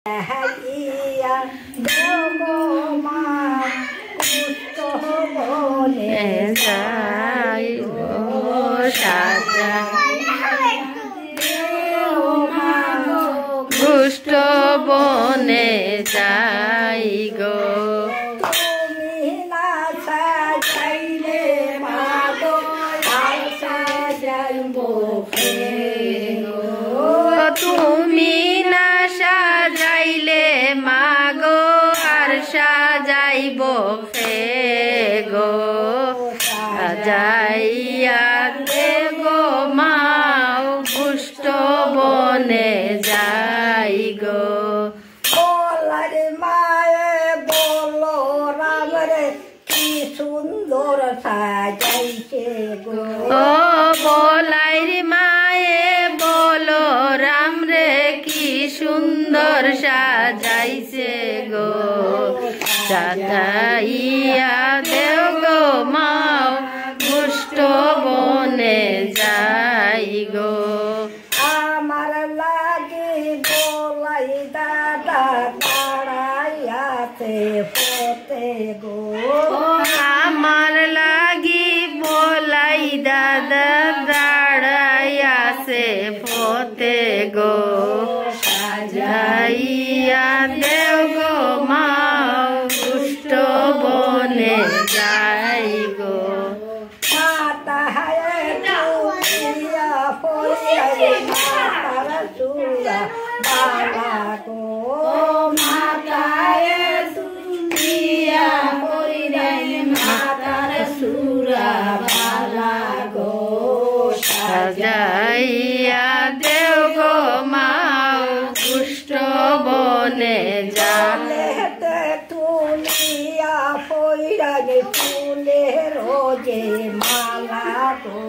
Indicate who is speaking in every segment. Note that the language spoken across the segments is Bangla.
Speaker 1: হাইয়া দেও গো মা কুষ্ঠ বনে যাই গো সাজা দেও মা কুষ্ঠ বনে যাই গো তুমি না সাজাইলে মা গো আর সাজাইব তুমি না সাজাইলে মা গো আর সাজাইব ফে গো সাজাইয়া দে গো মা কুষ্ঠ বনে যাই গো বলারে মায়ে বলো রাম রে কি সুন্দর সাজাইছে গো ও বলাইরে মায়ে বলো রাম রে কি সুন্দর সাজাইছে গো সাজাইয়া দেও গো মা কুষ্ঠ বনে যাই গো আমার লাগে বলাই দাদা দাঁড়াইয়াতে পথে গো আমার লাগি বলাই দাদা দাঁড়াইয়াছে পথে গো সাজাইয়া দেও গো মা কুষ্ঠ বনে যাই গো মাতায় তুলিয়া পড়িয়া মাতার চূড়া বালা গো মাতায় তুলিয়া পড়িয়া মাতার চূড়া বালা গো সাজাইয়া দেও গো মা কুষ্ঠ বনে যালে তুলিয়া পইরাগে ফুলে রোজে মালা গো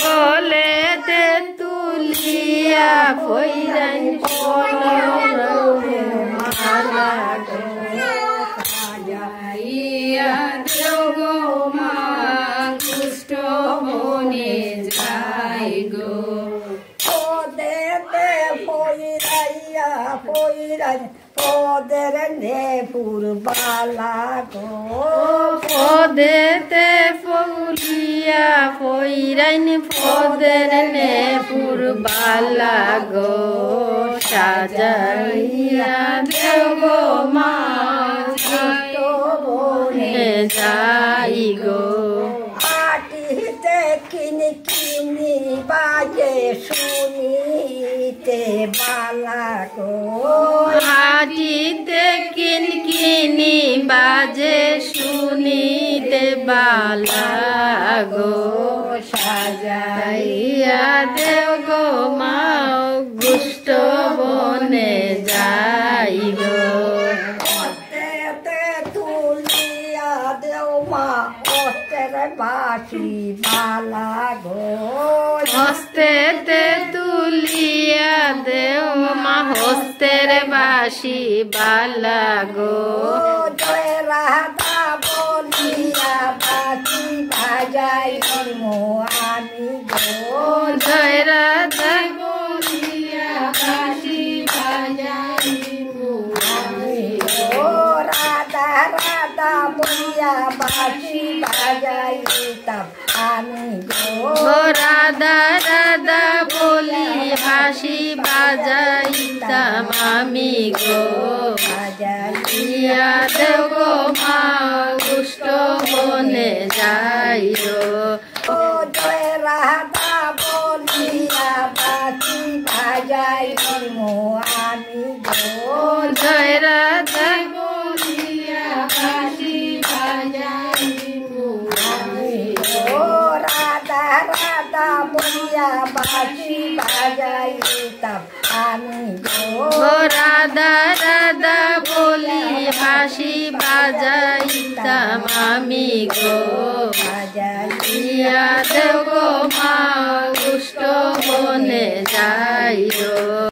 Speaker 1: গলেতে তুলিয়া পইরাগে ফুলে রোজে মালা গো সাজাইয়া দেও গো মা কুষ্ঠ বনে যাই গো পদেতে পইরাইয়া পইরাই পদের নে পুরবালা গো পদেতে ফুলিয়া পইরাইন পদের নে পুরবালা গো সাজাইয়া দেও গো মা কুষ্ঠ বনে যাই গো আটিতে কিনি কিনি বাজে শুনিতে বালা গো আটিতে কিন কিনি বাজে শুনিতে বালা গো সাজাইয়া দেও গো মা কুষ্ঠ বনে যাই গো তুলিয়া দেও মা অস্তের বাসি বালা গো হস্তেতে তুলিয়া দেও মা হস্তের বাসি বালা গো জয় রাধা বলিয়া বাসি বাজাই মো আমি গো জয় রাধা বলিয়া বাসি বাজাই মো আমি গো রাধা রাধা বলিয়া বাসি বাজাইতাম আমি গো রাধা রাধা বলি বাঁশি বাজাইতাম আমি গো বাজাইয়া দেও গো মা কুষ্ঠ বনে যাই গো ও জয় রাধা বলিয়া বাঁশি বাজাই মো আমি গো জয় রাধা বলিয়া বাঁশি বাজাই মো আমি গো রাধা রাধা বলিয়া বাঁশি বাজাইতাম আমি গো রাধা রাধা বলি বাঁশি বাজাইতাম আমি গো বাজাইয়া দেও গো মা কুষ্ঠ বনে যাই গো।